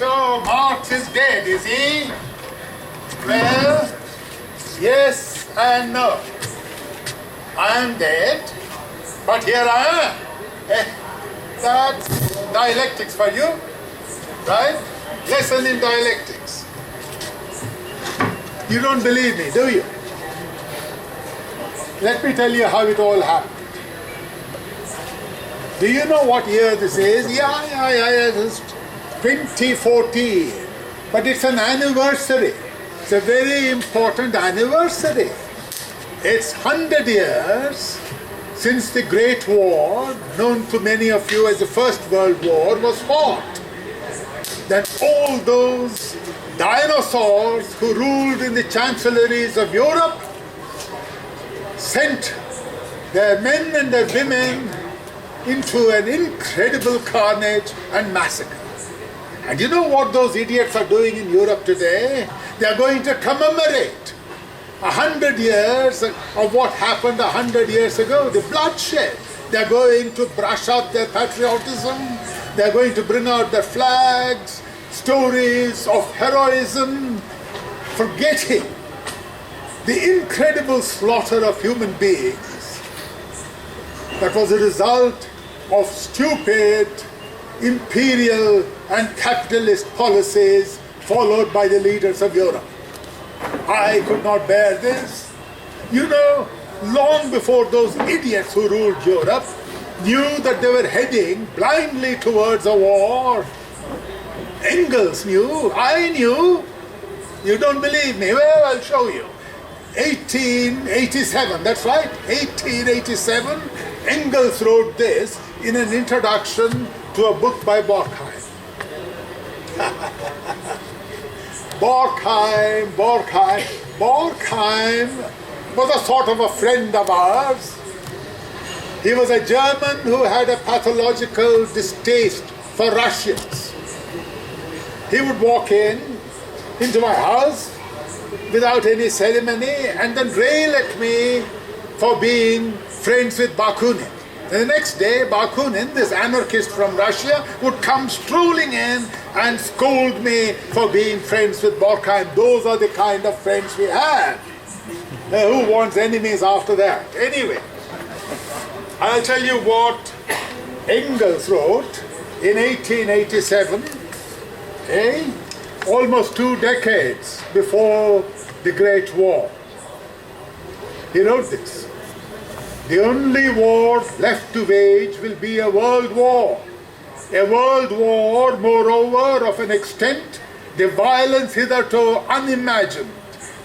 So Marx is dead, is he? Well, yes and no. I am dead, but here I am. That's dialectics for you, right? Lesson in dialectics. You don't believe me, do you? Let me tell you how it all happened. Do you know what year this is? Yeah, it's 2014. But it's an anniversary. It's a very important anniversary. It's 100 years since the Great War, known to many of you as the First World War, was fought. That all those dinosaurs who ruled in the chancelleries of Europe sent their men and their women into an incredible carnage and massacre. And you know what those idiots are doing in Europe today? They are going to commemorate 100 years of what happened 100 years ago, the bloodshed. They are going to brush up their patriotism. They are going to bring out their flags, stories of heroism, forgetting the incredible slaughter of human beings that was a result of stupid imperial and capitalist policies followed by the leaders of Europe. I could not bear this. You know, long before those idiots who ruled Europe knew that they were heading blindly towards a war, Engels knew, I knew. You don't believe me? Well, I'll show you. 1887, that's right, 1887, Engels wrote this in an introduction to a book by Borkheim. Borkheim was a sort of a friend of ours. He was a German who had a pathological distaste for Russians. He would walk into my house without any ceremony and then rail at me for being friends with Bakunin. And the next day, Bakunin, this anarchist from Russia, would come strolling in and scold me for being friends with Borkheim. Those are the kind of friends we had. Who wants enemies after that? Anyway, I'll tell you what Engels wrote in 1887, almost 2 decades before the Great War. He wrote this: "The only war left to wage will be a world war. A world war, moreover, of an extent, the violence hitherto unimagined.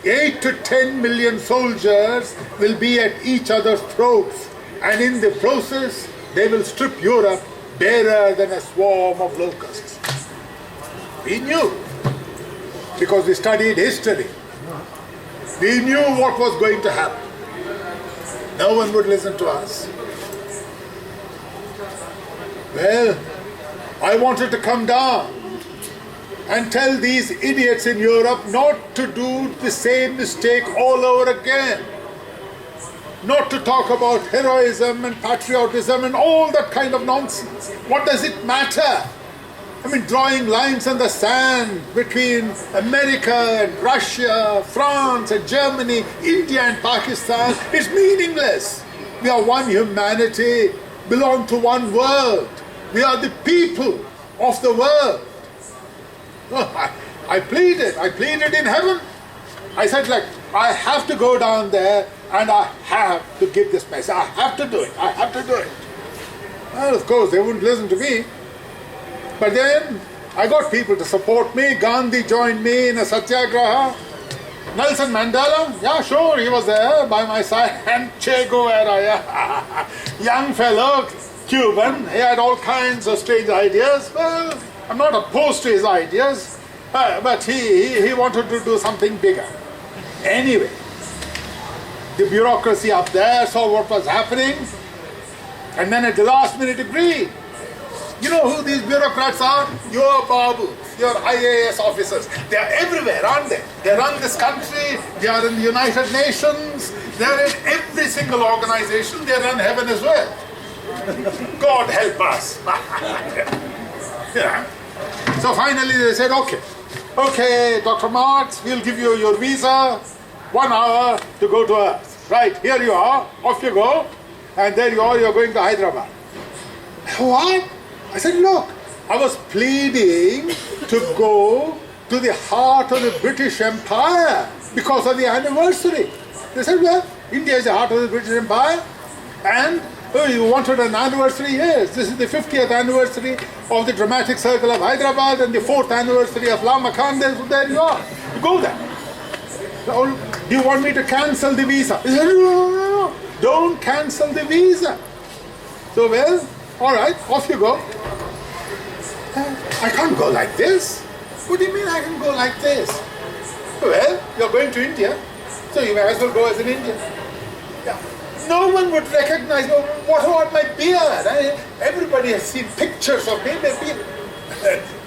8 to 10 million soldiers will be at each other's throats, and in the process they will strip Europe barer than a swarm of locusts." We knew, because we studied history. We knew what was going to happen. No one would listen to us. Well, I wanted to come down and tell these idiots in Europe not to do the same mistake all over again. Not to talk about heroism and patriotism and all that kind of nonsense. What does it matter? I mean, drawing lines in the sand between America and Russia, France and Germany, India and Pakistan is meaningless. We are one humanity, belong to one world. We are the people of the world. Oh, I pleaded in heaven. I said, like, I have to go down there and I have to give this message. I have to do it. Well, of course, they wouldn't listen to me. But then I got people to support me. Gandhi joined me in a satyagraha. Nelson Mandela, yeah, sure, he was there by my side. And Che Guevara, yeah. Young fellow, Cuban, he had all kinds of strange ideas. Well, I'm not opposed to his ideas, but he wanted to do something bigger. Anyway, the bureaucracy up there saw what was happening, and then at the last minute agreed. You know who these bureaucrats are? Your Babu, your IAS officers. They are everywhere, aren't they? They run this country, they are in the United Nations, they are in every single organization, they run heaven as well. God help us. Yeah. So finally they said, okay, Dr. Marx, we'll give you your visa, 1 hour to go to Earth. Right, here you are, off you go, and there you are, you're going to Hyderabad. What? I said, look, I was pleading to go to the heart of the British Empire because of the anniversary. They said, well, India is the heart of the British Empire, and you wanted an anniversary? Yes, this is the 50th anniversary of the dramatic circle of Hyderabad and the 4th anniversary of La Makhande, so there you are. You go there. So, do you want me to cancel the visa? He said, no, don't cancel the visa. So, well, all right, off you go. I can't go like this. What do you mean I can go like this? Well, you're going to India, so you may as well go as an Indian. Yeah. No one would recognize me. What about my beard? Everybody has seen pictures of me.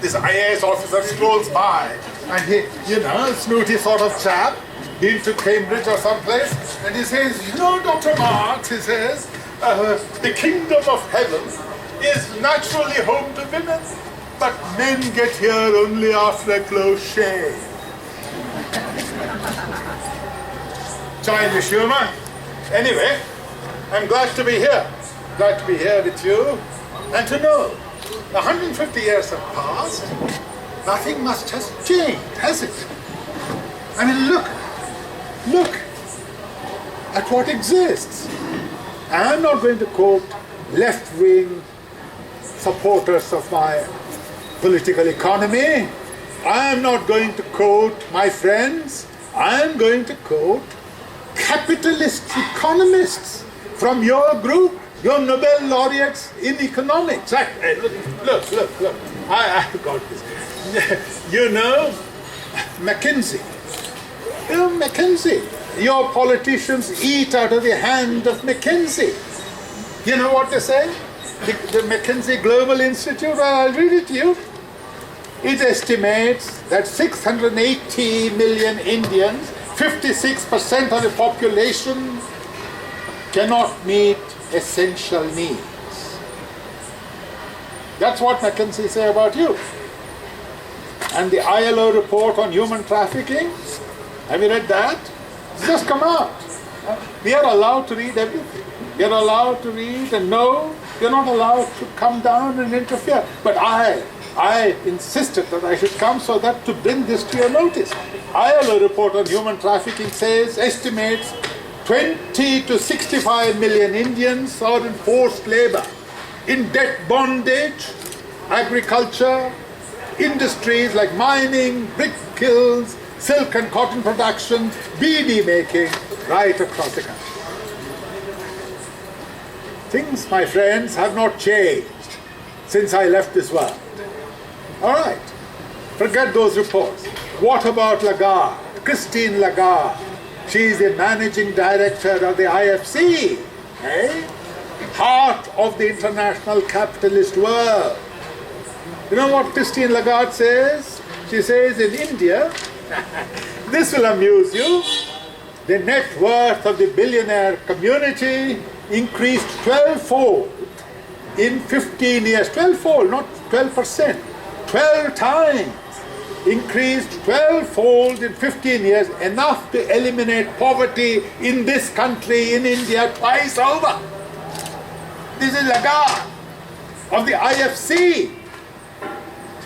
This IAS officer strolls by, and he, snooty sort of chap, been to Cambridge or someplace, and he says, Dr. Marx, he says, the kingdom of heaven is naturally home to women, but men get here only after a close shave. Childish humor. Anyway, I'm glad to be here. Glad to be here with you, and to know 150 years have passed. Nothing much has changed, has it? I mean, look at what exists. I'm not going to quote left-wing supporters of my political economy. I am not going to quote my friends. I am going to quote capitalist economists from your group, your Nobel laureates in economics. Look. I got this. McKinsey. McKinsey. Your politicians eat out of the hand of McKinsey. You know what they say? The McKinsey Global Institute, I'll read it to you. It estimates that 680 million Indians, 56% of the population, cannot meet essential needs. That's what McKinsey say about you. And the ILO report on human trafficking, have you read that? It's just come out. We are allowed to read everything. You're allowed to read and know. You're not allowed to come down and interfere. But I insisted that I should come so that to bring this to your notice. ILO report on human trafficking estimates 20 to 65 million Indians are in forced labor, in debt bondage, agriculture, industries like mining, brick kilns, silk and cotton production, beadie making, right across the country. Things, my friends, have not changed since I left this world. All right, forget those reports. What about Lagarde, Christine Lagarde? She's the managing director of the IFC, heart of the international capitalist world. You know what Christine Lagarde says? She says in India, this will amuse you, the net worth of the billionaire community increased 12-fold in 15 years. 12-fold, not 12%. 12 times increased 12-fold in 15 years, enough to eliminate poverty in this country, in India, twice over. This is Lagarde of the IFC.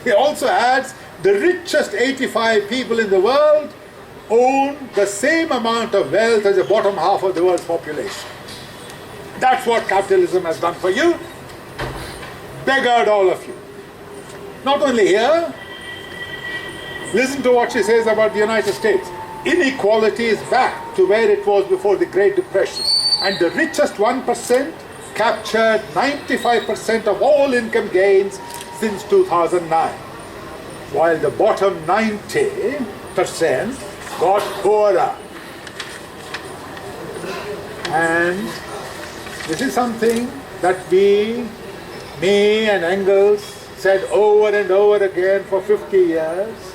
He also adds, the richest 85 people in the world own the same amount of wealth as the bottom half of the world's population. That's what capitalism has done for you. Beggared all of you. Not only here, listen to what she says about the United States. Inequality is back to where it was before the Great Depression. And the richest 1% captured 95% of all income gains since 2009. While the bottom 90% got poorer. And this is something that me and Engels said over and over again for 50 years.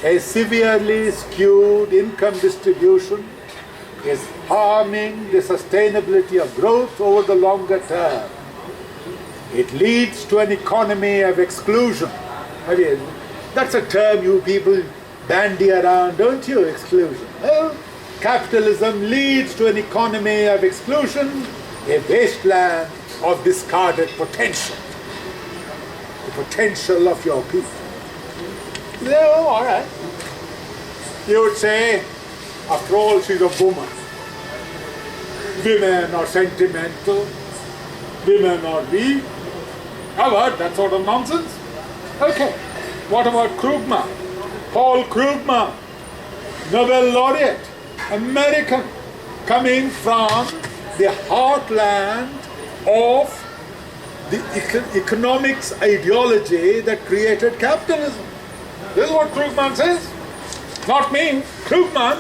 A severely skewed income distribution is harming the sustainability of growth over the longer term. It leads to an economy of exclusion I mean, that's a term you people bandy around, don't you? Exclusion. Well, capitalism leads to an economy of exclusion, a wasteland of discarded potential. The potential of your people. No, all right. You would say, after all, she's a woman. Women are sentimental. Women are weak. I've heard that sort of nonsense. Okay, what about Krugman? Paul Krugman, Nobel laureate, American, coming from the heartland of the economics ideology that created capitalism. This is what Krugman says. Not me, Krugman.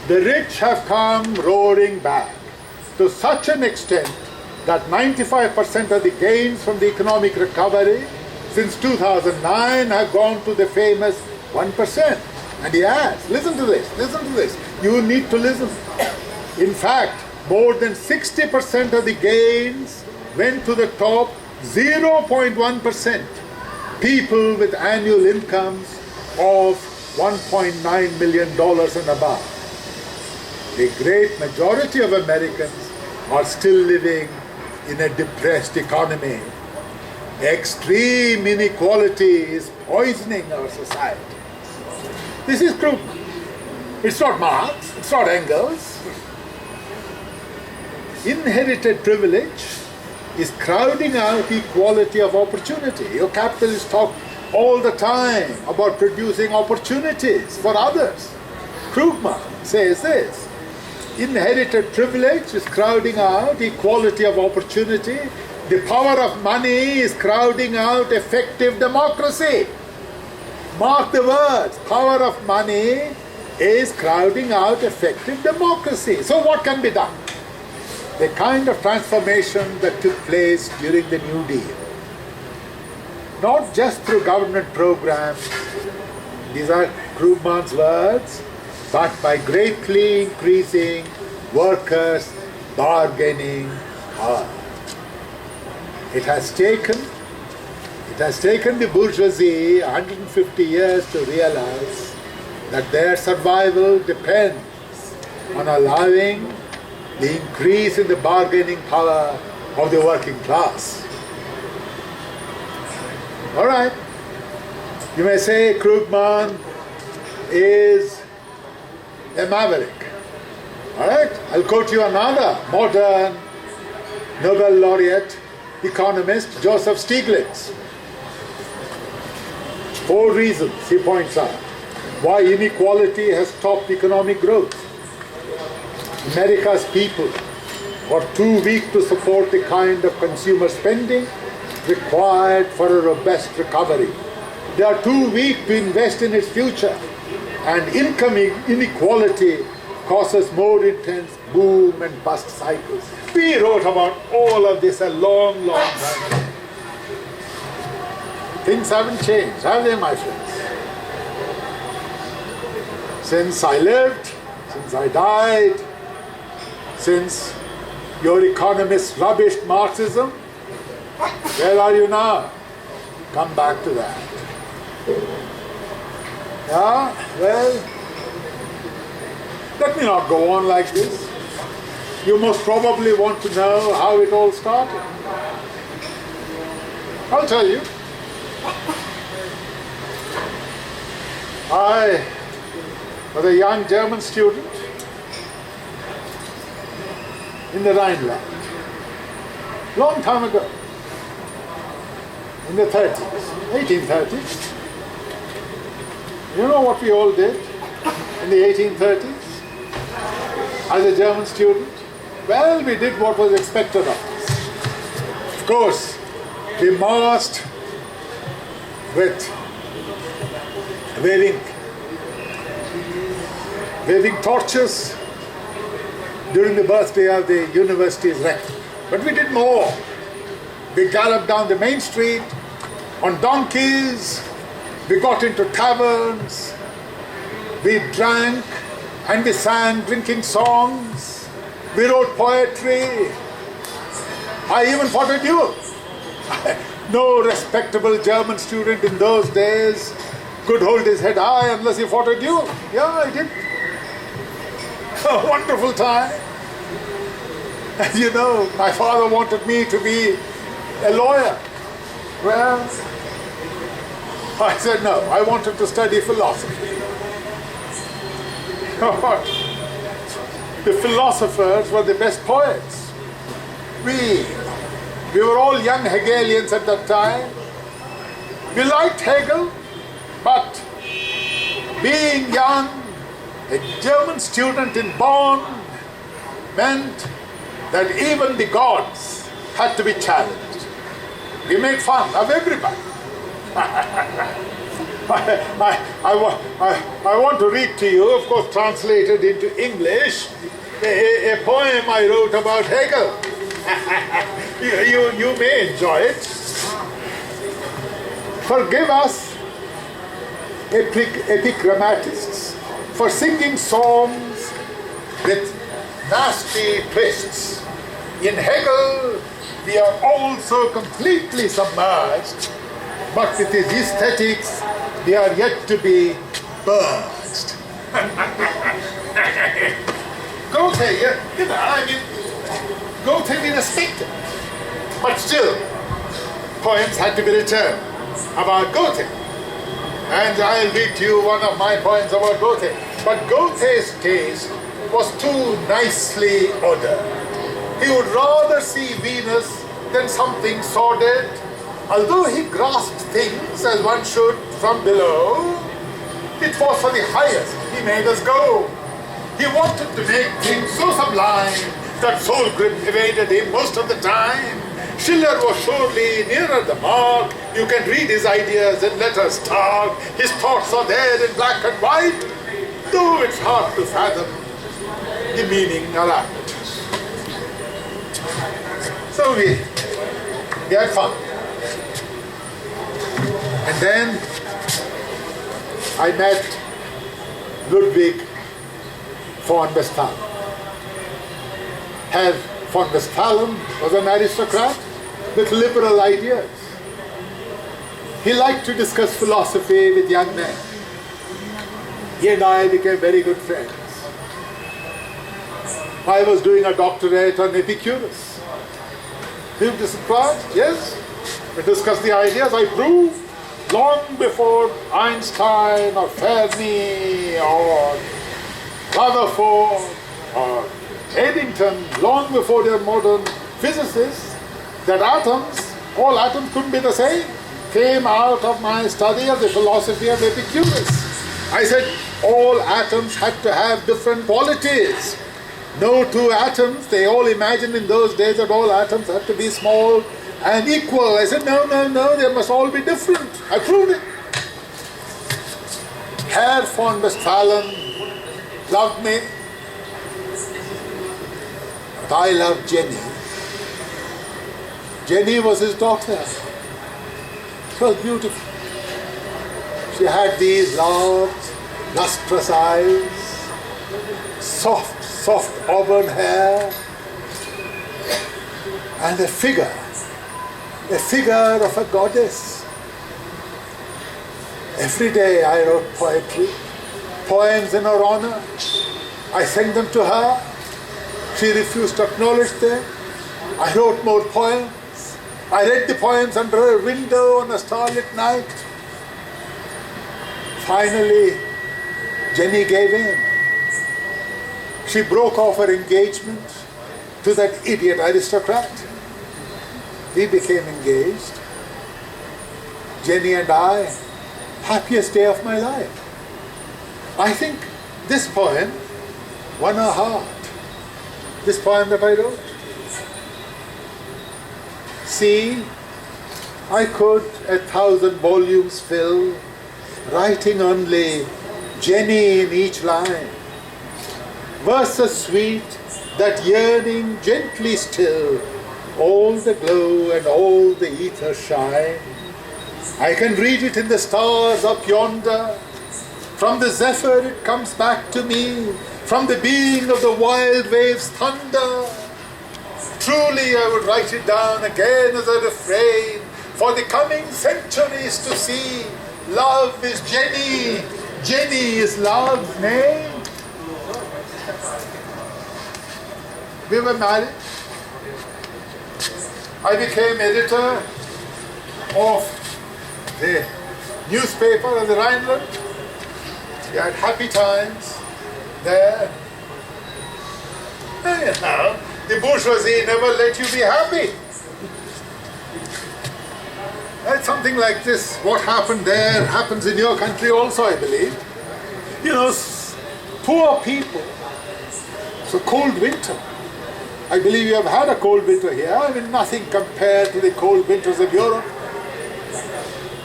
The rich have come roaring back to such an extent that 95% of the gains from the economic recovery since 2009 have gone to the famous 1%. And he adds, listen to this, you need to listen. In fact, more than 60% of the gains went to the top 0.1%, people with annual incomes of $1.9 million and above. The great majority of Americans are still living in a depressed economy. Extreme inequality is poisoning our society. This is Krugman. It's not Marx, it's not Engels. Inherited privilege is crowding out equality of opportunity. Your capitalists talk all the time about producing opportunities for others. Krugman says this: inherited privilege is crowding out equality of opportunity. The power of money is crowding out effective democracy. Mark the words, power of money is crowding out effective democracy. So what can be done? The kind of transformation that took place during the New Deal. Not just through government programs, these are Krugman's words, but by greatly increasing workers' bargaining power. It has taken the bourgeoisie 150 years to realize that their survival depends on allowing the increase in the bargaining power of the working class. All right, you may say Krugman is a maverick. All right, I'll quote you another modern Nobel laureate economist, Joseph Stiglitz. 4 reasons, he points out, why inequality has stopped economic growth. America's people are too weak to support the kind of consumer spending required for a robust recovery. They are too weak to invest in its future, and income inequality causes more intense boom and bust cycles. We wrote about all of this a long, long time ago. Things haven't changed, have they, my friends? Since I lived, since I died, since your economists rubbished Marxism, where are you now? Come back to that. Yeah, well, let me not go on like this. You most probably want to know how it all started. I'll tell you. I was a young German student in the Rhineland, long time ago, in the 30s, 1830s. You know what we all did in the 1830s as a German student? Well, we did what was expected of us. Of course, we marched with waving torches during the birthday of the university's rector. But we did more. We galloped down the main street on donkeys. We got into taverns. We drank and we sang drinking songs. We wrote poetry. I even fought a duel. No respectable German student in those days could hold his head high unless he fought a duel. Yeah, I did. A wonderful time. And you know, my father wanted me to be a lawyer. Well, I said no, I wanted to study philosophy. The philosophers were the best poets. We were all young Hegelians at that time. We liked Hegel, but being young, a German student in Bonn meant that even the gods had to be challenged. We made fun of everybody. I want to read to you, of course translated into English, a poem I wrote about Hegel. You may enjoy it. Forgive us, epigrammatists, for singing songs with nasty twists. In Hegel, we are also completely submerged, but with his aesthetics, they are yet to be burst. Goethe, Goethe we respected, but still, poems had to be written about Goethe. And I'll read to you one of my poems about Goethe. But Goethe's taste was too nicely ordered. He would rather see Venus than something sordid. Although he grasped things as one should from below, it was for the highest he made us go. He wanted to make things so sublime that soul grip evaded him most of the time. Schiller was surely nearer the mark. You can read his ideas in letters stark. His thoughts are there in black and white, though it's hard to fathom the meaning around it. So we had fun. And then I met Ludwig von Westphalen. Herr von Westphalen was an aristocrat with liberal ideas. He liked to discuss philosophy with young men. He and I became very good friends. I was doing a doctorate on Epicurus. He described, yes, we discussed the ideas. I proved long before Einstein or Fermi or Rutherford or Eddington, long before their modern physicists, that atoms, all atoms couldn't be the same, came out of my study of the philosophy of Epicurus. I said all atoms had to have different qualities. No two atoms, they all imagined in those days that all atoms had to be small and equal. I said, no, they must all be different. I proved it. Herr von Westphalen loved me, but I loved Jenny. Jenny was his daughter. She was beautiful. She had these large, lustrous eyes, soft auburn hair, and a figure of a goddess. Every day I wrote poetry, poems in her honor. I sent them to her. She refused to acknowledge them. I wrote more poems. I read the poems under her window on a starlit night. Finally, Jenny gave in. She broke off her engagement to that idiot aristocrat. We became engaged. Jenny and I, happiest day of my life. I think this poem won her heart. This poem that I wrote. See, I could 1,000 volumes fill, writing only Jenny in each line. Verses sweet that yearning gently still, all the glow and all the ether shine. I can read it in the stars up yonder. From the zephyr it comes back to me, from the being of the wild waves' thunder. Truly I would write it down again as a refrain, for the coming centuries to see. Love is Jenny. Jenny is love's name. We were married. I became editor of the newspaper of the Rhineland. We had happy times there. And, you know, the bourgeoisie never let you be happy. That's something like this. What happened there happens in your country also, I believe. You know, poor people. So cold winter. I believe you have had a cold winter here. I mean, nothing compared to the cold winters of Europe.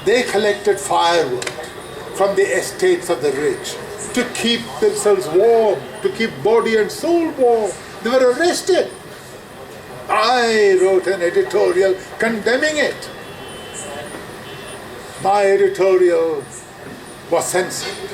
They collected firewood from the estates of the rich to keep themselves warm, to keep body and soul warm. They were arrested. I wrote an editorial condemning it. My editorial was censored.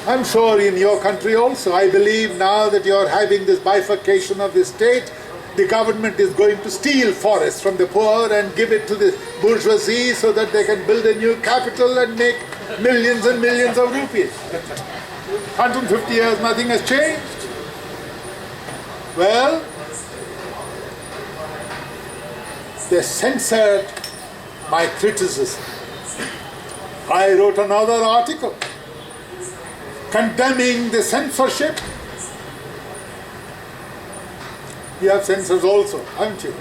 I'm sure in your country also, I believe now that you're having this bifurcation of the state, the government is going to steal forests from the poor and give it to the bourgeoisie so that they can build a new capital and make millions and millions of rupees. 150 years, nothing has changed. Well, they censored my criticism. I wrote another article condemning the censorship. You have censors also, haven't you?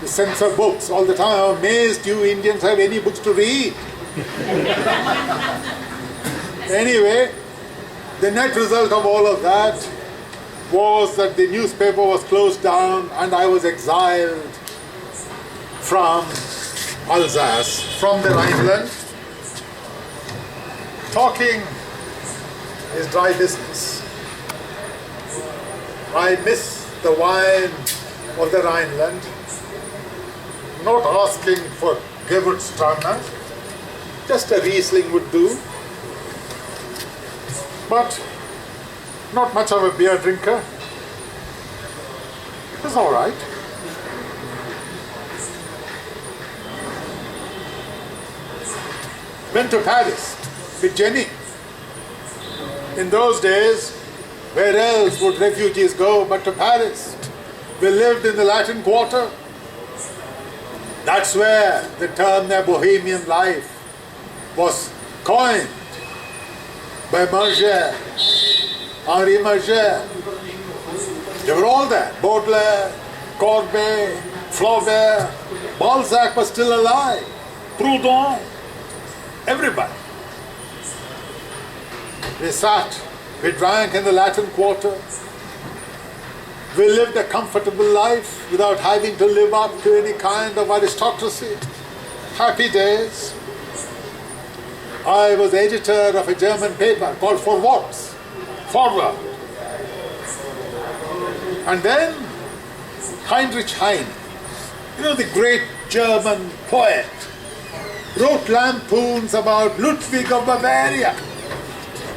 You censor books all the time. I'm amazed you Indians have any books to read. Anyway, the net result of all of that was that the newspaper was closed down and I was exiled from Alsace, from the Rhineland. Talking is dry business. I miss the wine of the Rhineland, not asking for Gewürztraminer, just a Riesling would do, but not much of a beer drinker. It was all right. Went to Paris with Jenny. In those days, where else would refugees go but to Paris? We lived in the Latin Quarter. That's where the term their bohemian life was coined by Murger, Henri Murger. They were all there. Baudelaire, Courbet, Flaubert, Balzac was still alive, Proudhon, everybody. We sat, we drank in the Latin Quarter. We lived a comfortable life without having to live up to any kind of aristocracy. Happy days. I was editor of a German paper called Forwards, Forward. And then Heinrich Heine, you know, the great German poet, wrote lampoons about Ludwig of Bavaria.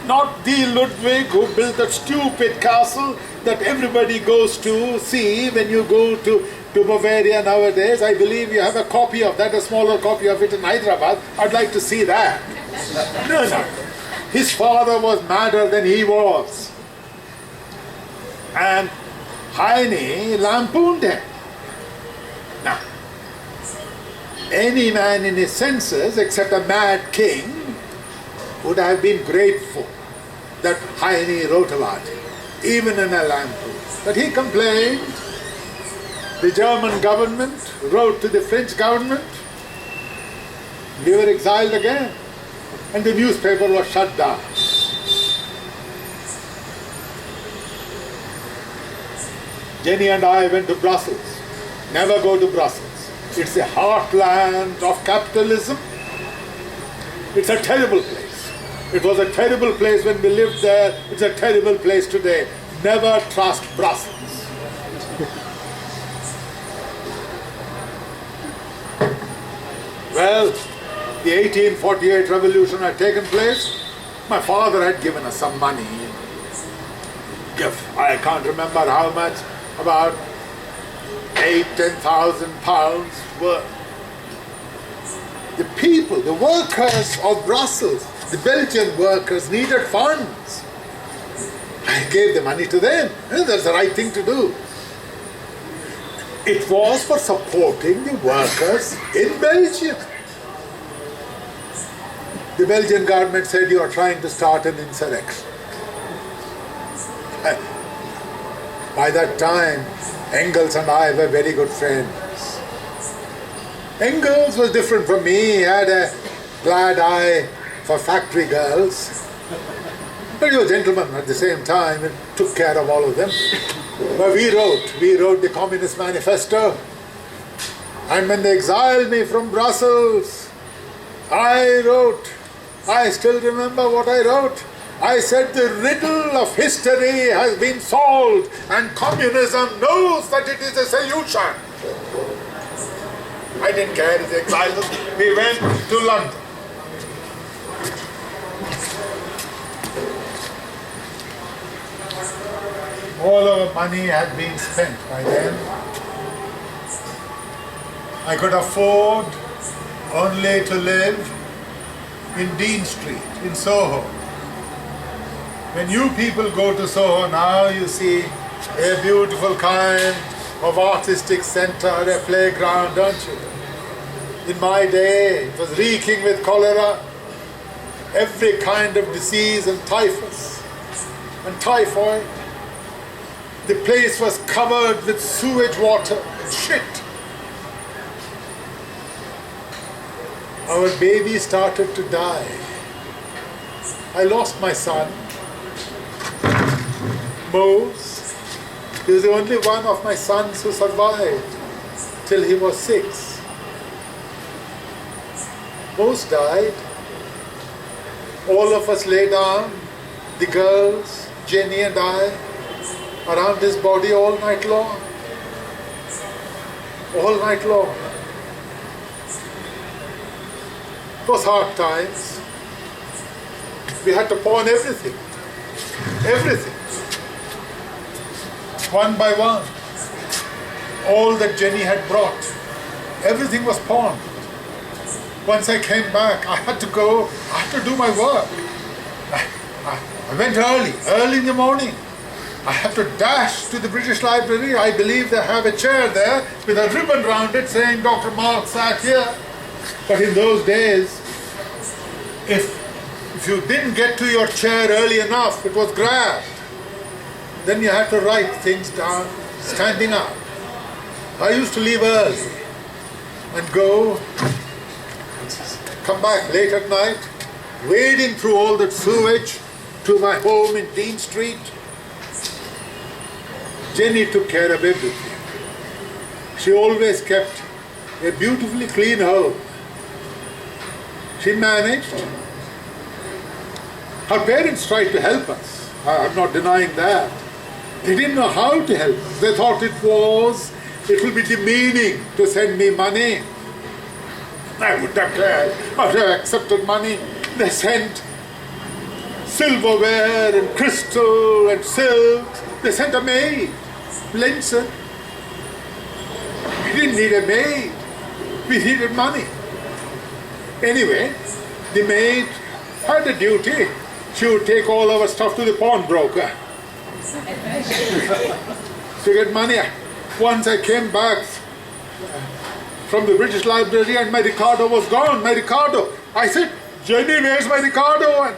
Not the Ludwig who built that stupid castle that everybody goes to see when you go to Bavaria nowadays. I believe you have a copy of that, a smaller copy of it in Hyderabad. I'd like to see that. No. His father was madder than he was. And Heine lampooned him. Now, any man in his senses, except a mad king, would have been grateful that Heine wrote about him, even in a lampoon. But he complained. The German government wrote to the French government. We were exiled again. And the newspaper was shut down. Jenny and I went to Brussels. Never go to Brussels. It's the heartland of capitalism. It's a terrible place. It was a terrible place when we lived there. It's a terrible place today. Never trust Brussels. Well, the 1848 revolution had taken place. My father had given us some money. I can't remember how much, about £10,000 worth. The people, the workers of Brussels, the Belgian workers needed funds. I gave the money to them. That's the right thing to do. It was for supporting the workers in Belgium. The Belgian government said you are trying to start an insurrection. By that time, Engels and I were very good friends. Engels was different from me. He had a glad eye for factory girls. But he was a gentleman at the same time and took care of all of them. But we wrote the Communist Manifesto. And when they exiled me from Brussels, I still remember what I wrote. I said the riddle of history has been solved and communism knows that it is a solution. I didn't care if they exiled us. We went to London. All our money had been spent by then. I could afford only to live in Dean Street, in Soho. When you people go to Soho now, you see a beautiful kind of artistic center, a playground, don't you? In my day, it was reeking with cholera, every kind of disease and typhus and typhoid. The place was covered with sewage water and shit. Our baby started to die. I lost my son, Mose. He was the only one of my sons who survived till he was 6. Mose died. All of us lay down, the girls, Jenny and I, around his body all night long. All night long. It was hard times. We had to pawn everything. Everything. One by one. All that Jenny had brought. Everything was pawned. Once I came back, I had to go, I had to do my work. I went early in the morning. I had to dash to the British Library. I believe they have a chair there with a ribbon round it saying Dr. Marx sat here. But in those days, if you didn't get to your chair early enough, it was grabbed. Then you had to write things down, standing up. I used to leave early and go, come back late at night, wading through all that sewage to my home in Dean Street. Jenny took care of everything. She always kept a beautifully clean home. She managed. Her parents tried to help us. I'm not denying that. They didn't know how to help us. They thought it will be demeaning to send me money. I wouldn't have cared. I would have accepted money. They sent silverware and crystal and silk. They sent a maid, Linson. We didn't need a maid. We needed money. Anyway, the maid had a duty. She would take all our stuff to the pawnbroker to get money. Once I came back from the British Library and my Ricardo was gone. My Ricardo. I said, Jenny, where's my Ricardo? And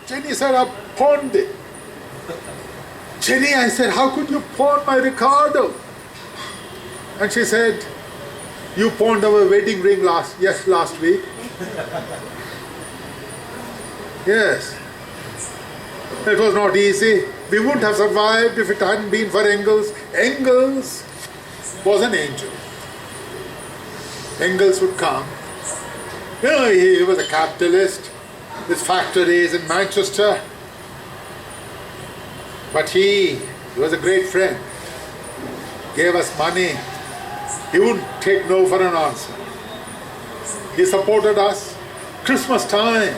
Jenny said, I pawned it. Jenny, I said, how could you pawn my Ricardo? And she said, you pawned our wedding ring last week. Yes. It was not easy. We wouldn't have survived if it hadn't been for Engels. Engels was an angel. Engels would come. You know, he was a capitalist with factories in Manchester. But he was a great friend. Gave us money. He wouldn't take no for an answer. He supported us. Christmas time.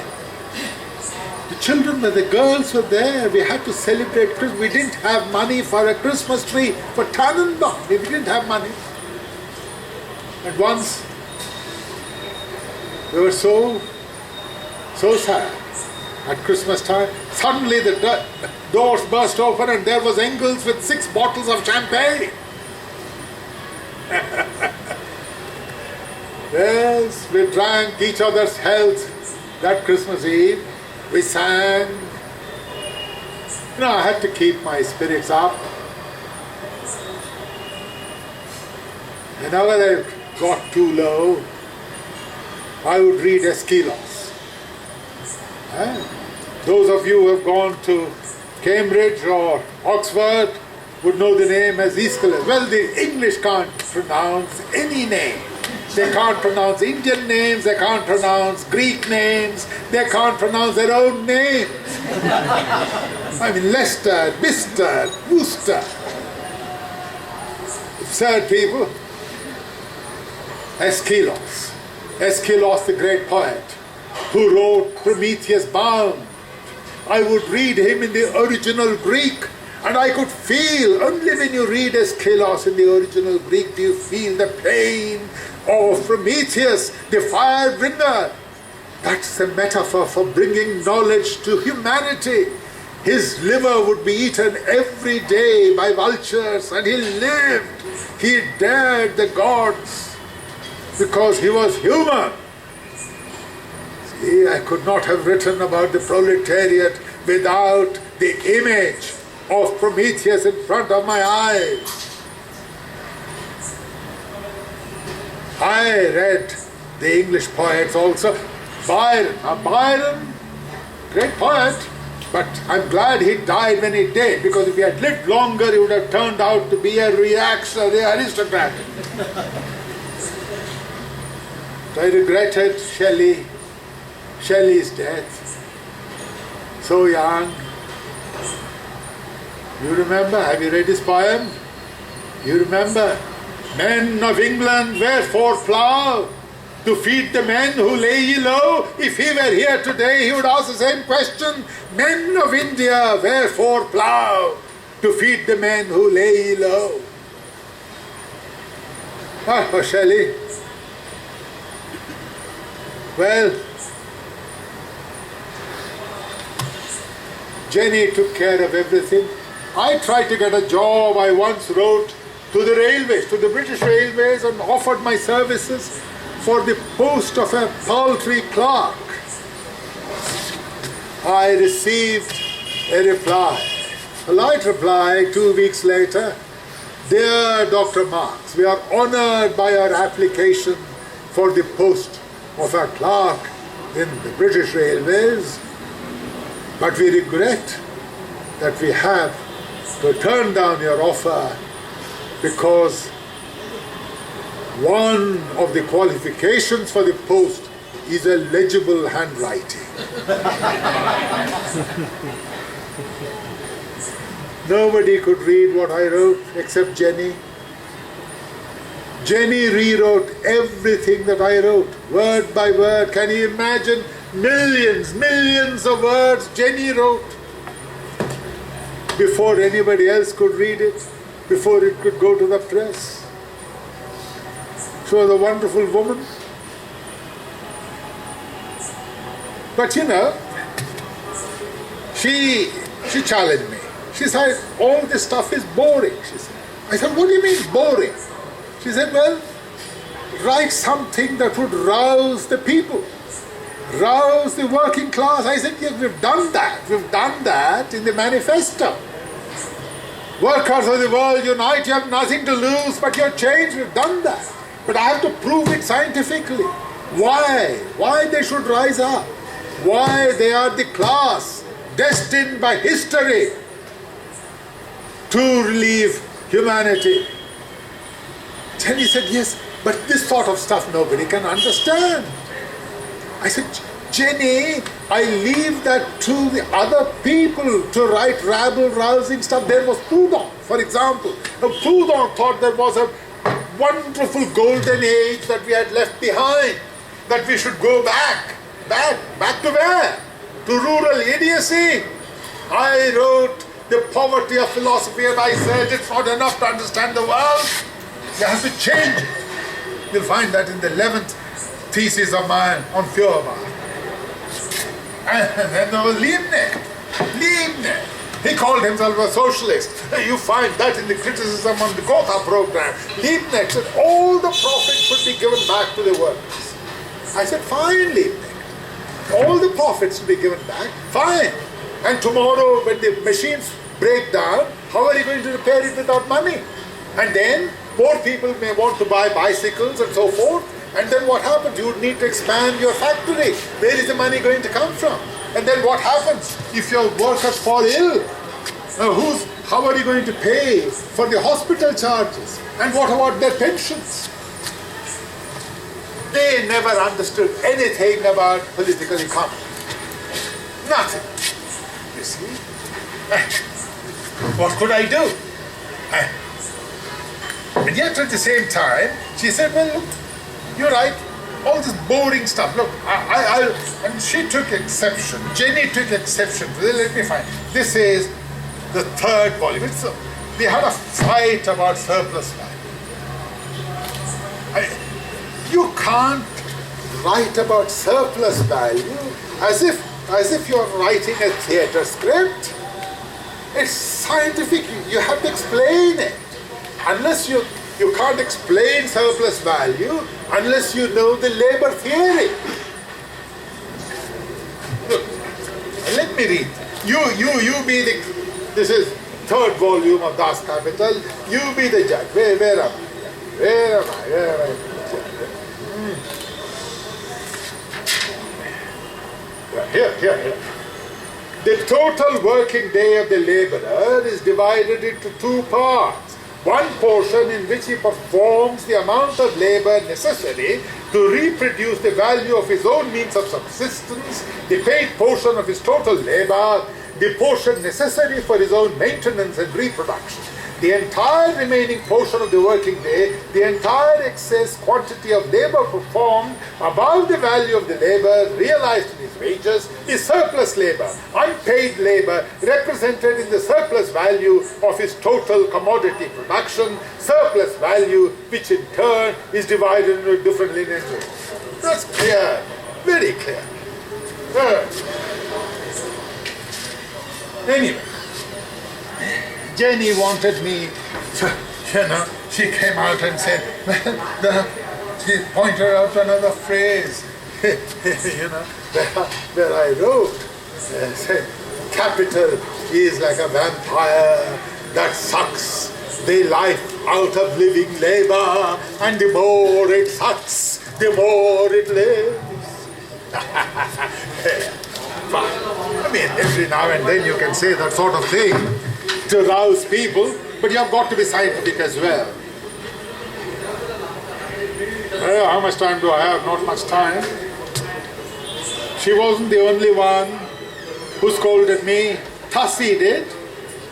The children, the girls were there. We had to celebrate Christmas. We didn't have money for a Christmas tree for Tannenbaum. We didn't have money. And once we were so sad at Christmas time. Suddenly the doors burst open and there was Engels with 6 bottles of champagne. Yes, we drank each other's health that Christmas Eve. We sang. I had to keep my spirits up. Whenever they got too low, I would read Aeschylus. Those of you who have gone to Cambridge or Oxford would know the name as Aeschylus. Well, the English can't pronounce any name. They can't pronounce Indian names, they can't pronounce Greek names, they can't pronounce their own names. I mean, Leicester, Bicester, Worcester. Absurd people. Aeschylus. Aeschylus, the great poet, who wrote Prometheus Bound. I would read him in the original Greek, and I could feel, only when you read Aeschylus in the original Greek do you feel the pain of Prometheus, the fire bringer. That's a metaphor for bringing knowledge to humanity. His liver would be eaten every day by vultures, and he lived. He dared the gods because he was human. See, I could not have written about the proletariat without the image of Prometheus in front of my eyes. I read the English poets also. Byron, great poet, but I'm glad he died when he did, because if he had lived longer, he would have turned out to be a reactionary aristocrat. I regretted Shelley's death. So young. You remember? Have you read his poem? You remember? Men of England, wherefore plough? To feed the men who lay ye low? If he were here today, he would ask the same question. Men of India, wherefore plough? To feed the men who lay ye low. Ah, Shelley. Well, Jenny took care of everything. I tried to get a job. I once wrote to the railways, to the British Railways, and offered my services for the post of a poultry clerk. I received a reply, a light reply 2 weeks later. Dear Dr. Marx, we are honored by your application for the post of a clerk in the British Railways, but we regret that we have to turn down your offer because one of the qualifications for the post is a legible handwriting. Nobody could read what I wrote except Jenny. Jenny rewrote everything that I wrote, word by word. Can you imagine? Millions of words Jenny wrote before anybody else could read it, before it could go to the press. She was a wonderful woman. But she challenged me. She said, all this stuff is boring, she said. I said, what do you mean boring? She said, well, write something that would rouse the people, rouse the working class. I said, yes, we've done that. We've done that in the manifesto. Workers of the world unite, you have nothing to lose but your change. We've done that. But I have to prove it scientifically. Why? Why they should rise up. Why they are the class destined by history to relieve humanity. Then he said, yes, but this sort of stuff nobody can understand. I said, Jenny, I leave that to the other people to write rabble-rousing stuff. There was Proudhon, for example. Proudhon thought there was a wonderful golden age that we had left behind, that we should go back to where? To rural idiocy. I wrote The Poverty of Philosophy, and I said it's not enough to understand the world. You have to change it. You'll find that in the 11th thesis of mine on Feuerbach. And then there was Liebknecht. He called himself a socialist. You find that in the criticism on the Gotha program. Liebknecht said all the profit should be given back to the workers. I said, fine, Liebknecht. All the profits should be given back, fine. And tomorrow when the machines break down, how are you going to repair it without money? And then more people may want to buy bicycles and so forth. And then what happens? You would need to expand your factory. Where is the money going to come from? And then what happens if your workers fall ill? How are you going to pay for the hospital charges? And what about their pensions? They never understood anything about political economy. Nothing. You see? What could I do? And yet at the same time, she said, well, look, you're right. All this boring stuff. Look, and she took exception. Jenny took exception. Let me find. This is the 3rd volume. They had a fight about surplus value. You can't write about surplus value as if you're writing a theatre script. It's scientific. You have to explain it. Unless you can't explain surplus value unless you know the labor theory. Look, let me read. You be the. This is 3rd volume of Das Kapital. You be the judge. Where am I? Where am I? Here. The total working day of the laborer is divided into 2 parts. One portion in which he performs the amount of labor necessary to reproduce the value of his own means of subsistence, the paid portion of his total labor, the portion necessary for his own maintenance and reproduction. The entire remaining portion of the working day, the entire excess quantity of labor performed above the value of the labor realized in his wages is surplus labor, unpaid labor represented in the surplus value of his total commodity production, surplus value which in turn is divided into different lineages. That's clear, very clear. Anyway. Jenny wanted me, she came out and said, she pointed out another phrase, where I wrote, said, capital is like a vampire that sucks the life out of living labor, and the more it sucks, the more it lives. I mean, every now and then you can say that sort of thing to rouse people, but you have got to be scientific as well. How much time do I have? Not much time. She wasn't the only one who scolded me. Tussie did.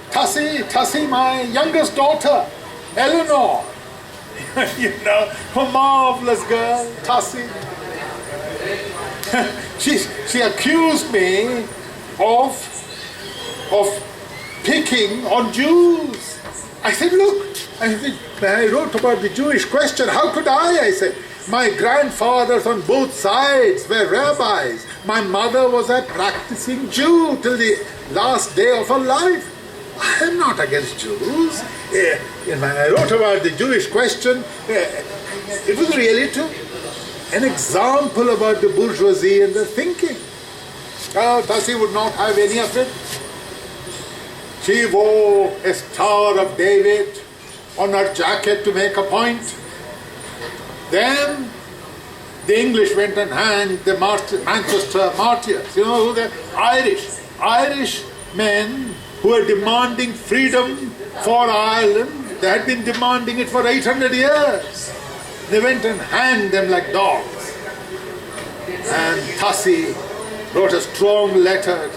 Tussie, my youngest daughter, Eleanor. A marvelous girl, Tussie. She accused me of picking on Jews. I said, look, I wrote about the Jewish question. How could I said, my grandfathers on both sides were rabbis. My mother was a practicing Jew till the last day of her life. I am not against Jews. When I wrote about the Jewish question, it was really an example about the bourgeoisie and their thinking. Tussie would not have any of it. She wore a Star of David on her jacket to make a point. Then the English went and hanged the Manchester martyrs. You know who they are? Irish men who were demanding freedom for Ireland. They had been demanding it for 800 years. They went and hanged them like dogs. And Tussie wrote a strong letter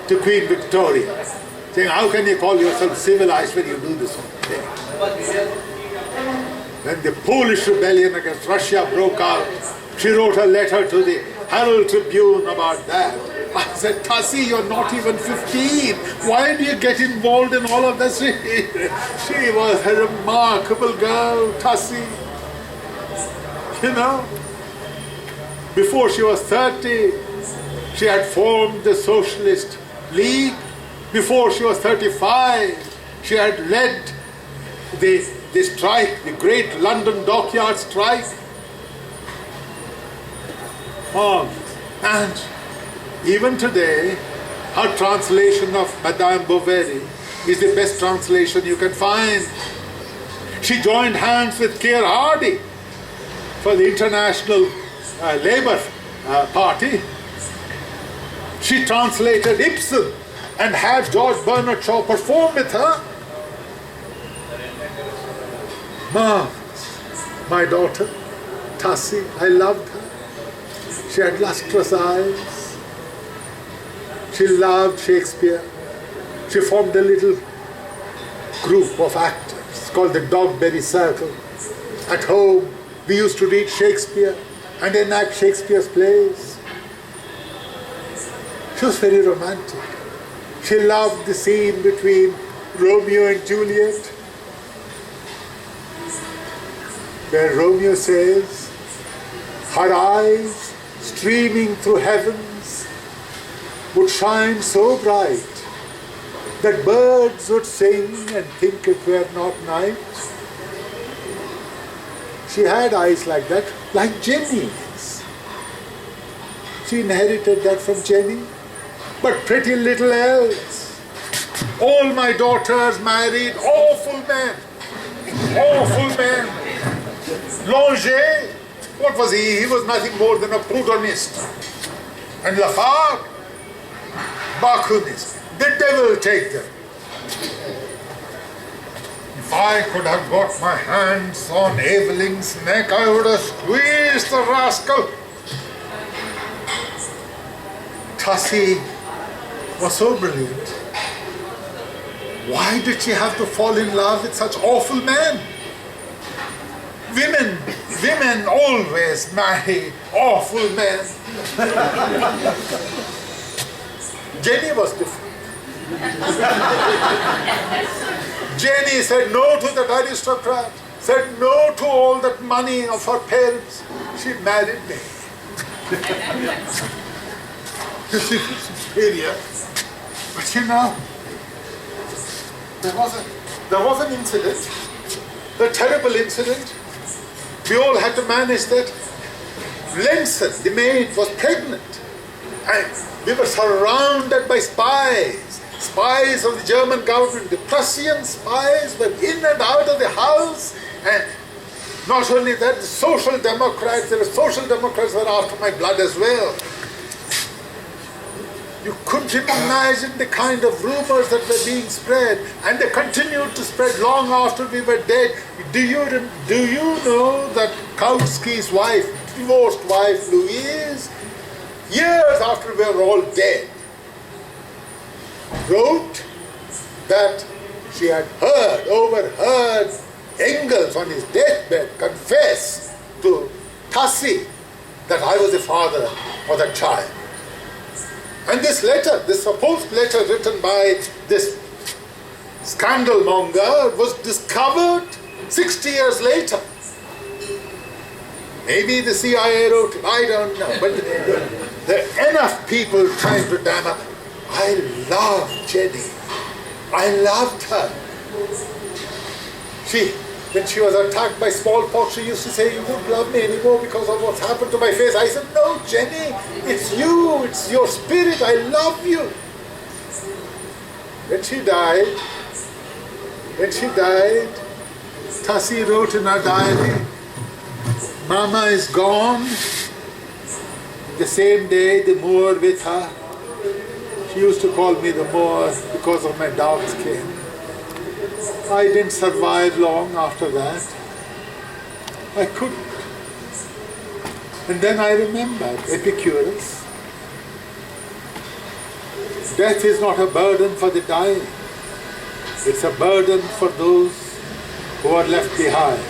to Queen Victoria, saying, how can you call yourself civilized when you do this sort of thing? When the Polish rebellion against Russia broke out, she wrote a letter to the Herald Tribune about that. I said, Tussie, you're not even 15. Why do you get involved in all of this? She was a remarkable girl, Tussie. You know, before she was 30, she had formed the Socialist League. Before she was 35, she had led the strike, the great London dockyard strike. And even today, her translation of Madame Bovary is the best translation you can find. She joined hands with Keir Hardie for the International Labour Party. She translated Ibsen and had George Bernard Shaw perform with her. My daughter, Tassie, I loved her. She had lustrous eyes. She loved Shakespeare. She formed a little group of actors called the Dogberry Circle. At home, we used to read Shakespeare and enact Shakespeare's plays. She was very romantic. She loved the scene between Romeo and Juliet, where Romeo says, her eyes streaming through heavens would shine so bright that birds would sing and think it were not night. She had eyes like that, like Jenny's. She inherited that from Jenny, but pretty little else. All my daughters married awful men. Awful men. Langer, what was he? He was nothing more than a Proudhonist. And Lafargue, Bakunist. The devil take them. If I could have got my hands on Evelyn's neck, I would have squeezed the rascal. Tassie was so brilliant. Why did she have to fall in love with such awful men? Women always marry awful men. Jenny was different. Jenny said no to that aristocrat, said no to all that money of her parents. She married me. She was superior. But you know, there was an incident, a terrible incident. We all had to manage that. Lenson, the maid, was pregnant. And we were surrounded by spies. Spies of the German government. The Prussian spies were in and out of the house. And not only that, the Social Democrats were after my blood as well. You couldn't imagine the kind of rumors that were being spread, and they continued to spread long after we were dead. Do you know that Kautsky's wife, divorced wife Louise, years after we were all dead, wrote that she had overheard Engels on his deathbed confess to Tassie that I was the father of that child. And this letter, this supposed letter written by this scandal monger, was discovered 60 years later. Maybe the CIA wrote it, I don't know. But there are enough people trying to damn her. I loved Jenny. I loved her. When she was attacked by smallpox, she used to say, you won't love me anymore because of what's happened to my face. I said, no, Jenny, it's you, it's your spirit, I love you. When she died, Tassie wrote in her diary, Mama is gone. The same day, the Moor with her. She used to call me the Moor because of my dark skin. I didn't survive long after that. I couldn't. And then I remembered Epicurus. Death is not a burden for the dying. It's a burden for those who are left behind.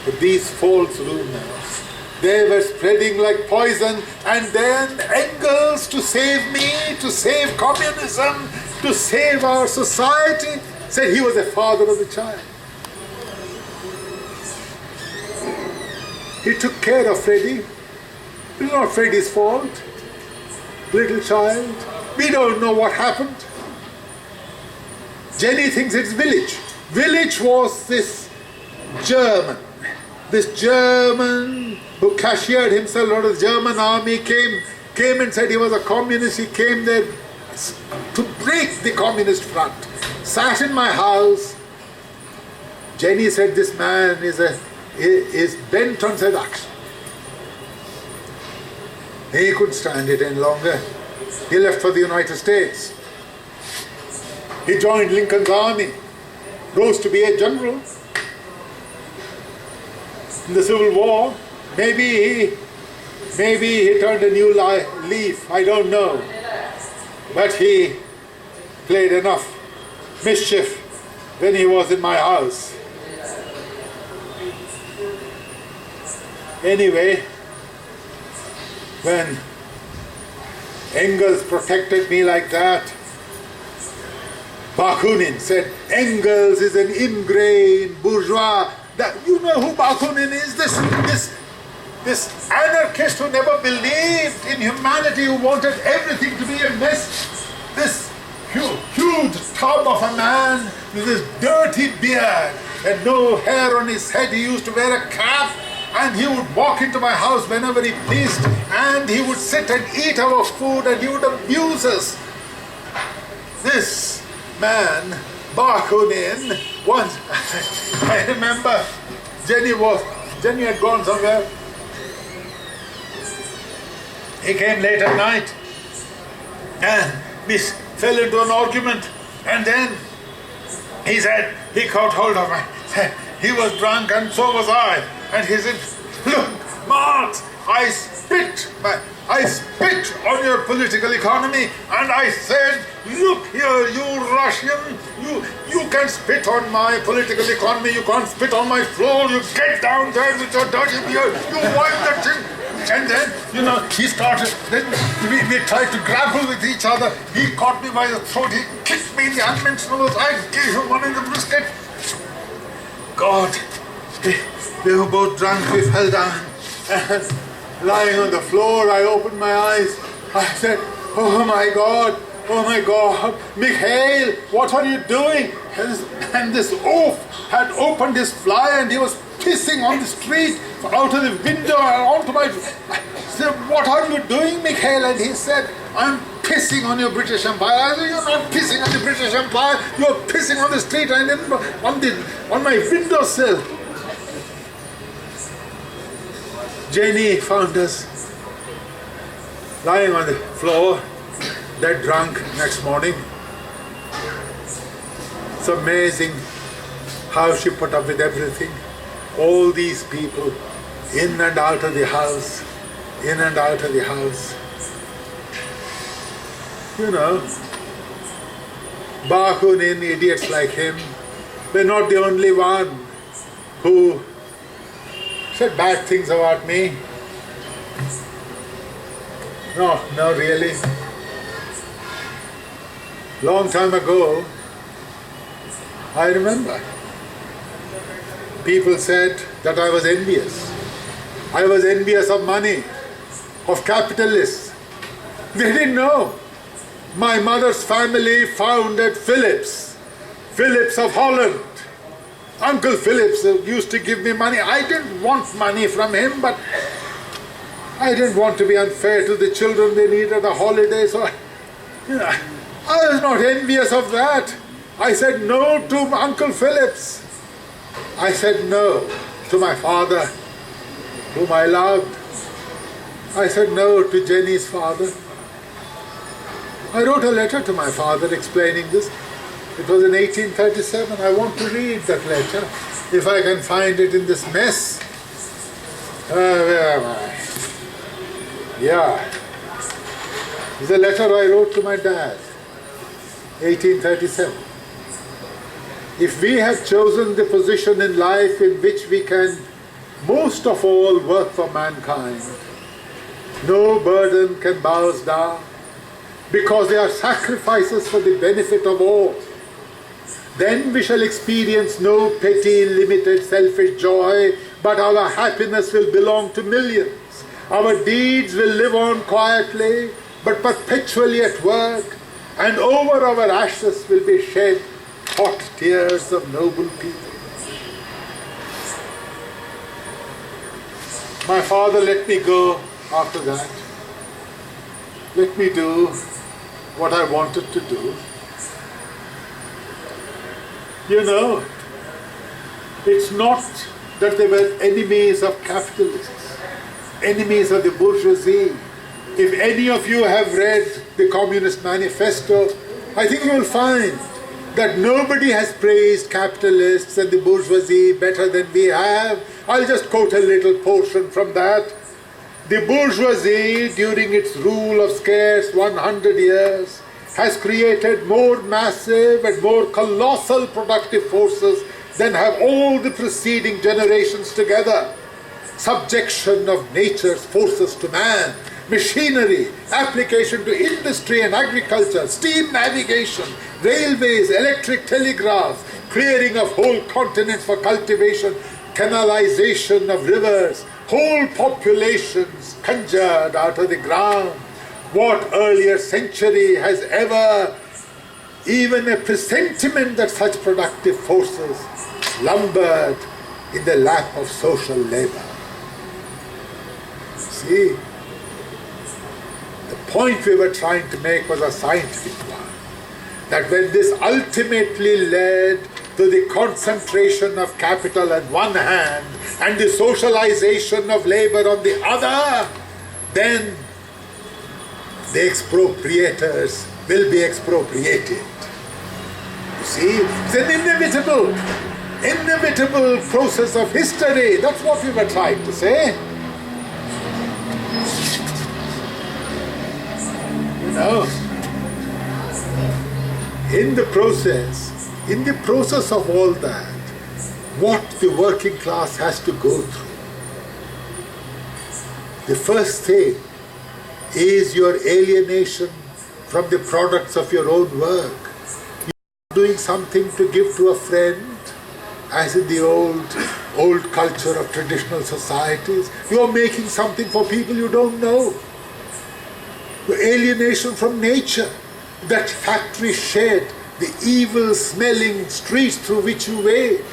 But these false rumors, they were spreading like poison, and then Engels, to save me, to save communism, to save our society, said he was the father of the child. He took care of Freddie. It's not Freddie's fault. Little child. We don't know what happened. Jenny thinks it's Village. Village was this German who cashiered himself out of the German army, came and said he was a communist. He came there to break the communist front. Sat in my house. Jenny said this man is bent on seduction. He couldn't stand it any longer. He left for the United States. He joined Lincoln's army, rose to be a general in the Civil War. Maybe he turned a new leaf, I don't know. But he played enough mischief when he was in my house. Anyway, when Engels protected me like that, Bakunin said Engels is an ingrained bourgeois. You know who Bakunin is? This anarchist who never believed in humanity, who wanted everything to be a mess. This huge tub of a man with this dirty beard and no hair on his head. He used to wear a cap, and he would walk into my house whenever he pleased, and he would sit and eat our food, and he would abuse us. This man, Bakunin, once, I remember Jenny had gone somewhere. He came late at night, and we fell into an argument, and then he said, he caught hold of me. He was drunk and so was I. And he said, look, Marx, I spit on your political economy. And I said, look here, you Russian, you can spit on my political economy, you can't spit on my floor, you get down there with your dirty beard, you wipe that thing. And then, he started, then we tried to grapple with each other. He caught me by the throat, he kicked me in the unmentionables, I gave him one in the brisket. God, we were both drunk, we fell down. And lying on the floor, I opened my eyes. I said, oh my God, Mikhail, what are you doing? And this oaf had opened his fly and he was pissing on the street out of the window and onto my... I said, what are you doing, Mikhail? And he said, I'm pissing on your British Empire. I said, you're not pissing on the British Empire, you're pissing on the street and on my windowsill. Jenny found us lying on the floor, dead drunk next morning. It's amazing how she put up with everything. All these people in and out of the house, in and out of the house. Bakunin, idiots like him, we're not the only one who said bad things about me. No, really. Long time ago, I remember, people said that I was envious. I was envious of money, of capitalists. They didn't know. My mother's family founded Philips of Holland. Uncle Philips used to give me money. I didn't want money from him, but I didn't want to be unfair to the children. They needed a holiday, so I was not envious of that. I said no to Uncle Philips. I said no to my father, whom I loved. I said no to Jenny's father. I wrote a letter to my father explaining this. It was in 1837. I want to read that letter, if I can find it in this mess. Where am I? Yeah. It's a letter I wrote to my dad, 1837. If we had chosen the position in life in which we can most of all work for mankind, no burden can bow us down, because they are sacrifices for the benefit of all. Then we shall experience no petty, limited, selfish joy, but our happiness will belong to millions. Our deeds will live on quietly, but perpetually at work, and over our ashes will be shed hot tears of noble people. My father let me go after that. Let me do what I wanted to do. You know, it's not that they were enemies of capitalists, enemies of the bourgeoisie. If any of you have read the Communist Manifesto, I think you will find that nobody has praised capitalists and the bourgeoisie better than we have. I'll just quote a little portion from that. The bourgeoisie, during its rule of scarce 100 years, has created more massive and more colossal productive forces than have all the preceding generations together. Subjection of nature's forces to man, machinery, application to industry and agriculture, steam navigation, railways, electric telegraphs, clearing of whole continents for cultivation, canalization of rivers, whole populations conjured out of the ground. What earlier century has ever even a presentiment that such productive forces slumbered in the lap of social labor? See, the point we were trying to make was a scientific one, that when this ultimately led to the concentration of capital on one hand and the socialization of labor on the other, then the expropriators will be expropriated. You see, it's an inevitable process of history. That's what we were trying to say. You know, in the process of all that, what the working class has to go through, the first thing is your alienation from the products of your own work. You're doing something to give to a friend, as in the old culture of traditional societies. You're making something for people you don't know. Your alienation from nature, that factory shed, the evil-smelling streets through which you wade.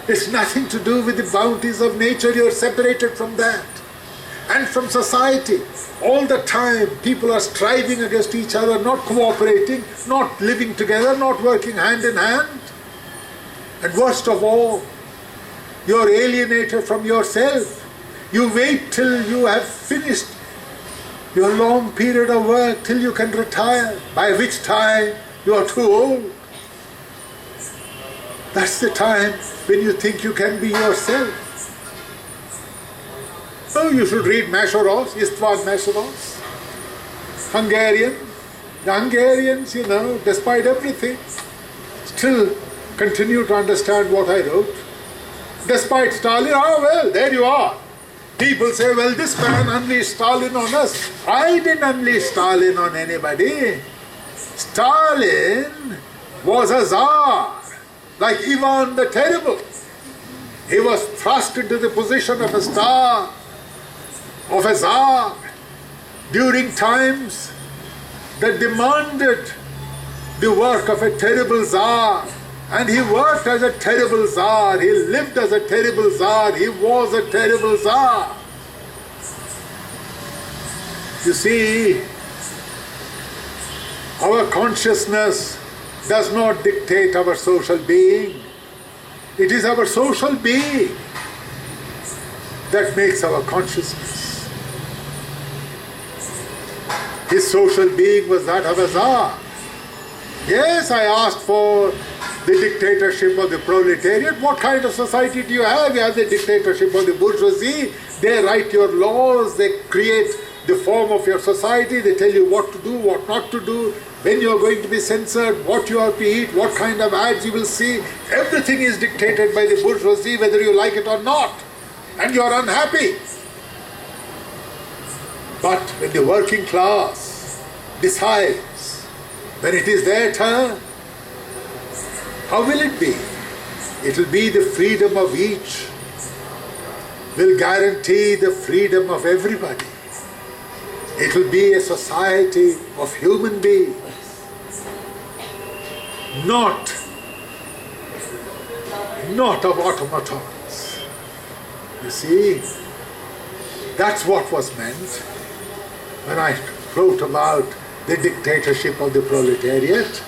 It's nothing to do with the bounties of nature. You're separated from that. And from society. All the time, people are striving against each other, not cooperating, not living together, not working hand in hand. And worst of all, you're alienated from yourself. You wait till you have finished your long period of work, till you can retire, by which time you are too old. That's the time when you think you can be yourself. So you should read Masharos, Istvan Masharos, Hungarian. The Hungarians, you know, despite everything, still continue to understand what I wrote. Despite Stalin, well, there you are. People say, well, this man unleashed Stalin on us. I didn't unleash Stalin on anybody. Stalin was a Tsar, like Ivan the Terrible. He was thrust into the position of a star, of a Tsar, during times that demanded the work of a terrible Tsar. And he worked as a terrible Tsar, he lived as a terrible Tsar, he was a terrible Tsar. You see, our consciousness does not dictate our social being. It is our social being that makes our consciousness. His social being was that of a Tsar. Yes, I asked for the dictatorship of the proletariat. What kind of society do you have? You have the dictatorship of the bourgeoisie. They write your laws, they create the form of your society, they tell you what to do, what not to do, when you are going to be censored, what you have to eat, what kind of ads you will see. Everything is dictated by the bourgeoisie, whether you like it or not. And you are unhappy. But when the working class decides, when it is their turn, how will it be? It will be the freedom of each will guarantee the freedom of everybody. It will be a society of human beings, not of automatons. You see, that's what was meant when I wrote about the dictatorship of the proletariat.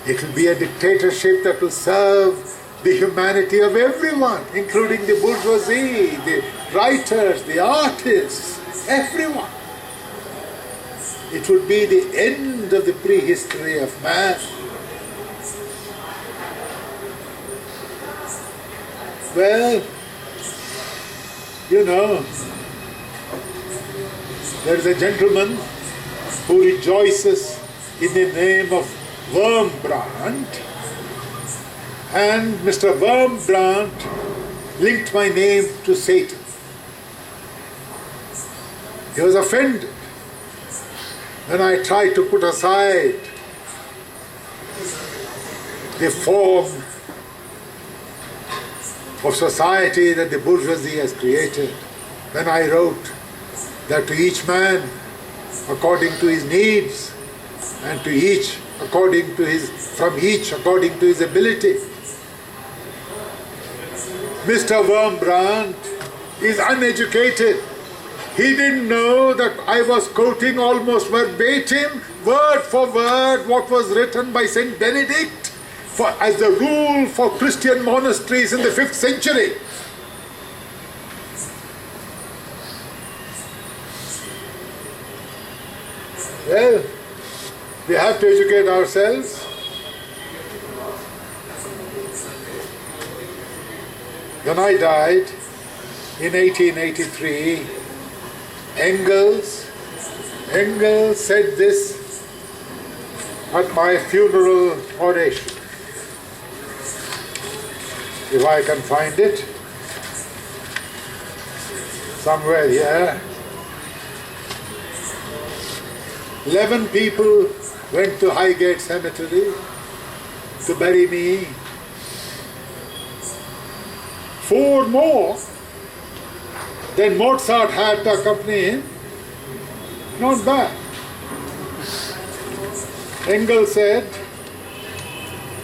It will be a dictatorship that will serve the humanity of everyone, including the bourgeoisie, the writers, the artists, everyone. It would be the end of the prehistory of man. Well, you know, there is a gentleman who rejoices in the name of Wormbrandt, and Mr. Wormbrandt linked my name to Satan. He was offended when I tried to put aside the form of society that the bourgeoisie has created, when I wrote that to each man according to his needs, and to each according to his ability. Mr. Wormbrandt is uneducated. He didn't know that I was quoting almost verbatim, word for word, what was written by Saint Benedict as the rule for Christian monasteries in the 5th century. Well, we have to educate ourselves. When I died in 1883, Engels said this at my funeral oration. If I can find it somewhere here. 11 people went to Highgate Cemetery to bury me. 4 more than Mozart had to accompany him. Not bad. Engels said,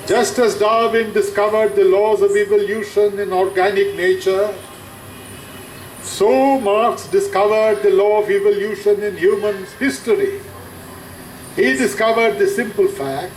just as Darwin discovered the laws of evolution in organic nature, so Marx discovered the law of evolution in human history. He discovered the simple fact,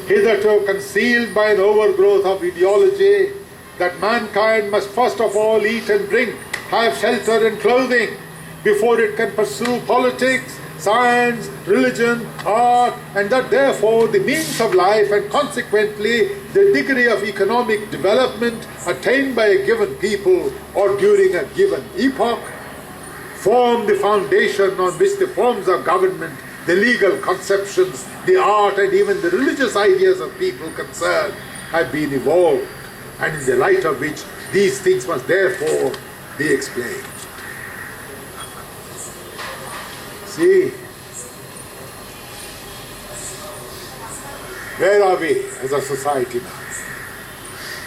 hitherto concealed by an overgrowth of ideology, that mankind must first of all eat and drink, have shelter and clothing, before it can pursue politics, science, religion, art, and that therefore the means of life and consequently the degree of economic development attained by a given people or during a given epoch form the foundation on which the forms of government, the legal conceptions, the art, and even the religious ideas of people concerned have been evolved, and in the light of which these things must therefore be explained. See, where are we as a society now?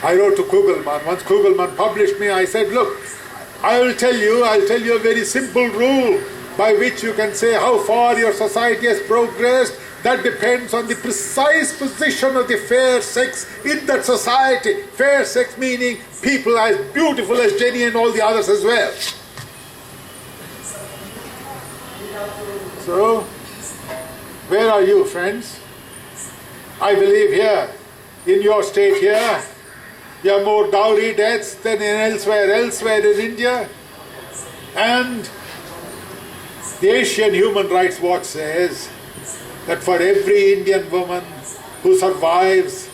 I wrote to Kugelman. Once Kugelman published me, I said, look, I'll tell you a very simple rule by which you can say how far your society has progressed. That depends on the precise position of the fair sex in that society. Fair sex meaning people as beautiful as Jenny and all the others as well. So, where are you, friends? I believe here, in your state here, you have more dowry deaths than elsewhere in India. And the Asian Human Rights Watch says that for every Indian woman who survives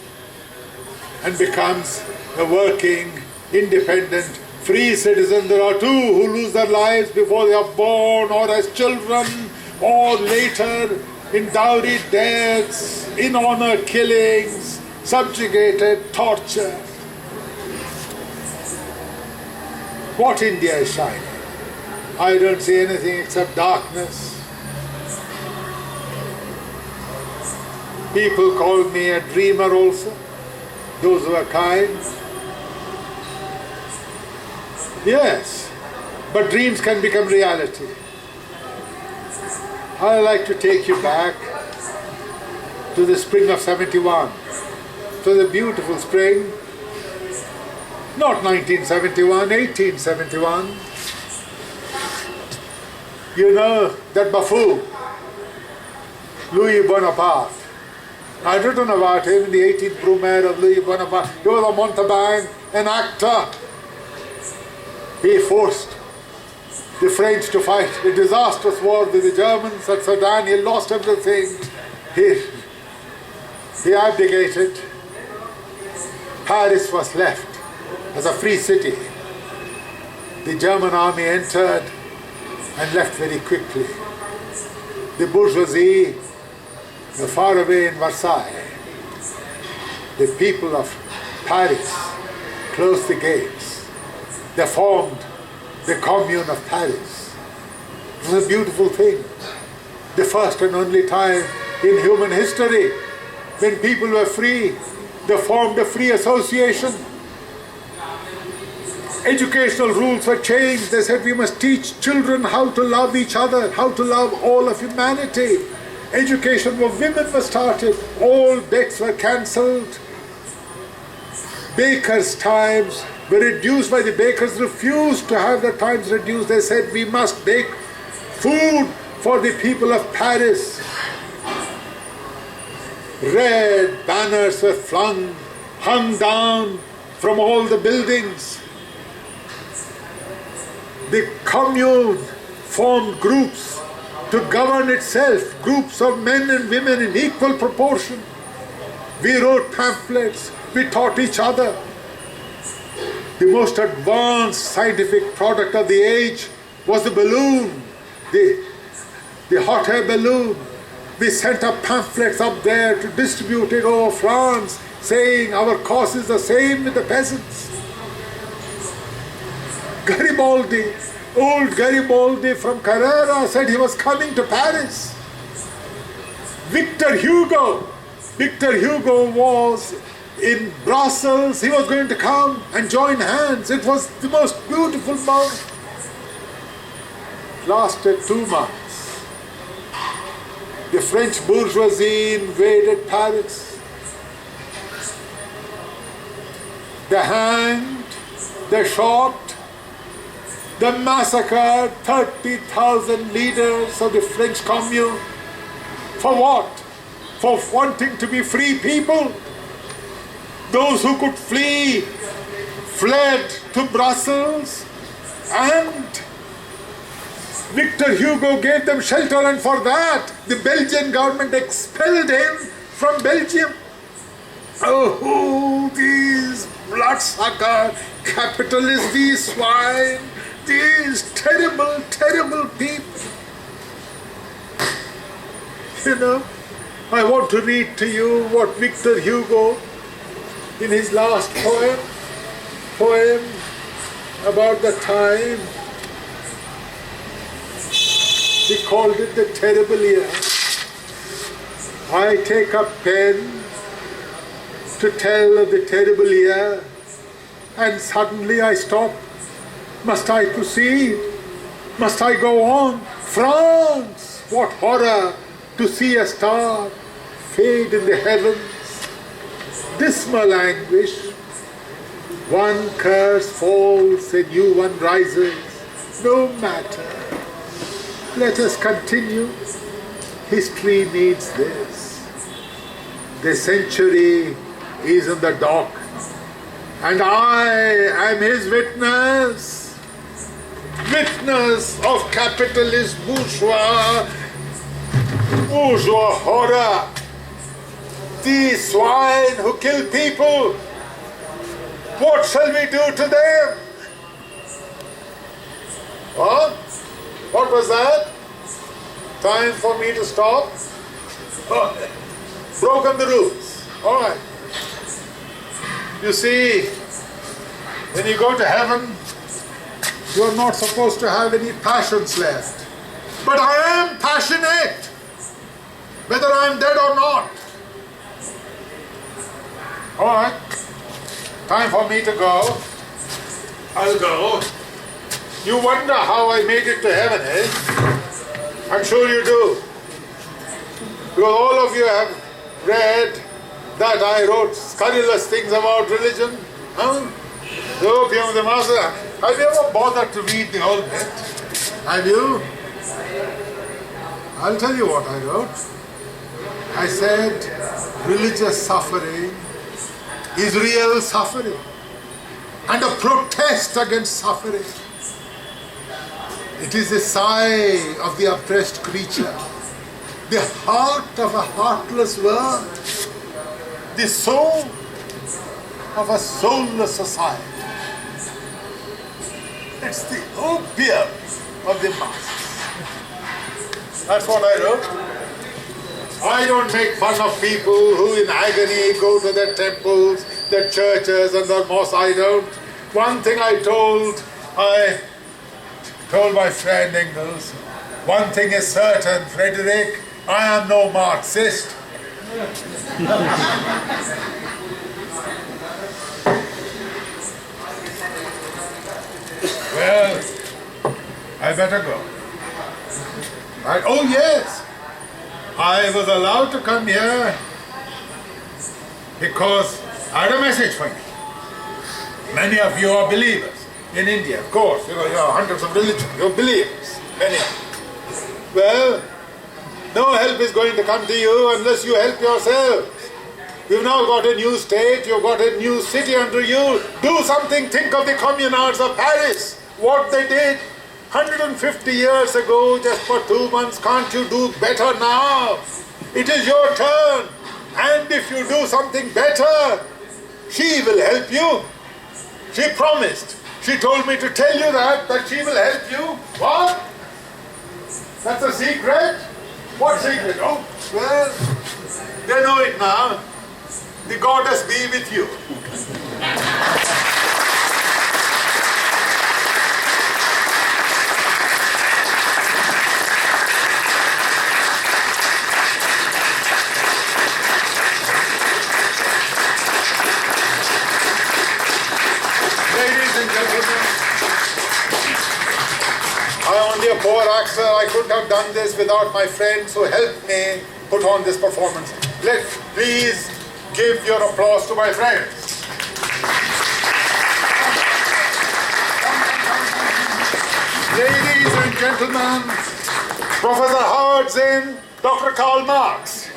and becomes a working, independent, free citizen, there are 2 who lose their lives before they are born, or as children, or later in dowry deaths, in honor killings, subjugated, torture. What India is shining? I don't see anything except darkness. People call me a dreamer also, those who are kind. Yes, but dreams can become reality. I'd like to take you back to the spring of 71, to the beautiful spring, not 1971, 1871. You know that buffoon, Louis Bonaparte. I'd written about him in the 18th Brumaire of Louis Bonaparte. He was a mountebank, an actor. He forced the French to fight a disastrous war with the Germans at Sedan. He lost everything. He abdicated. Paris was left as a free city. The German army entered and left very quickly. The bourgeoisie were far away in Versailles. The people of Paris closed the gates. They formed the Commune of Paris. It was a beautiful thing. The first and only time in human history when people were free. They formed a free association. Educational rules were changed. They said we must teach children how to love each other, how to love all of humanity. Education for women was started. All bets were cancelled. Bakers' times were reduced by the bakers refused to have their times reduced. They said we must bake food for the people of Paris. Red banners were hung down from all the buildings. The commune formed groups to govern itself, groups of men and women in equal proportion. We wrote pamphlets, we taught each other. The most advanced scientific product of the age was the balloon, the hot air balloon. We sent up pamphlets up there to distribute it over France, saying our cause is the same with the peasants. Garibaldi, old Garibaldi from Carrera said he was coming to Paris. Victor Hugo was in Brussels. He was going to come and join hands. It was the most beautiful moment. Lasted 2 months. The French bourgeoisie invaded Paris. They hanged, they shot, they massacred 30,000 leaders of the French Commune. For what? For wanting to be free people. Those who could flee fled to Brussels, and Victor Hugo gave them shelter, and for that the Belgian government expelled him from Belgium. Oh, these bloodsucker capitalists, these swine, these terrible, terrible people. You know, I want to read to you what Victor Hugo, in his last poem about the time, he called it the terrible year. I take a pen to tell of the terrible year, and suddenly I stop. Must I proceed? Must I go on? France! What horror to see a star fade in the heavens. Dismal anguish. One curse falls, a new one rises. No matter. Let us continue. History needs this. The century is in the dock, and I am his witness. Witness of capitalist bourgeois horror. These swine who kill people, what shall we do to them? Huh? What was that? Time for me to stop? Oh, broken the rules. All right. You see, when you go to heaven, you are not supposed to have any passions left. But I am passionate, whether I am dead or not. All right. Time for me to go. I'll go. You wonder how I made it to heaven, eh? I'm sure you do. Because all of you have read that I wrote scurrilous things about religion. Huh? The opium of the master. Have you ever bothered to read the whole bit? Have you? I'll tell you what I wrote. I said, religious suffering is real suffering and a protest against suffering. It is the sigh of the oppressed creature, the heart of a heartless world, the soul of a soulless society. It's the opium of the masses. That's what I wrote. I don't make fun of people who in agony go to their temples, their churches and their mosques. I don't. One thing I told my friend Engels, one thing is certain, Frederick, I am no Marxist. Well, I better go. Right? Oh yes, I was allowed to come here because I had a message for you. Many of you are believers in India, of course. You have hundreds of religions. You're believers, many of you. Well, no help is going to come to you unless you help yourselves. You've now got a new state, you've got a new city under you. Do something, think of the communards of Paris, what they did 150 years ago, just for 2 months. Can't you do better now? It is your turn. And if you do something better, she will help you. She promised. She told me to tell you that she will help you. What? That's a secret? What secret? Oh, well, they know it now. The goddess be with you. Ladies and gentlemen, I'm only a poor actor. I couldn't have done this without my friends who helped me put on this performance. Let's please give your applause to my friends. Ladies and gentlemen, Professor Howard Zinn, Dr. Karl Marx.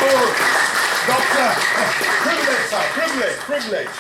Oh, Doctor, privilege, sir, privilege.